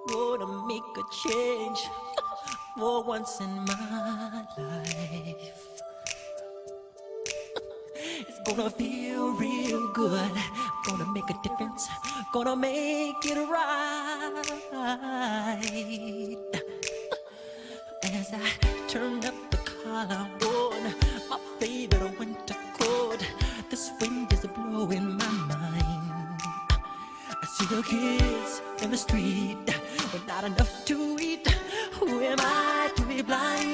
Gonna make a change for once in my life. It's gonna feel real good. Gonna make a difference. Gonna make it right. As I turn up the collar on my favorite winter coat, this wind is blowing my mind. I see the kids in the street with not enough to eat. Who am I to be blind?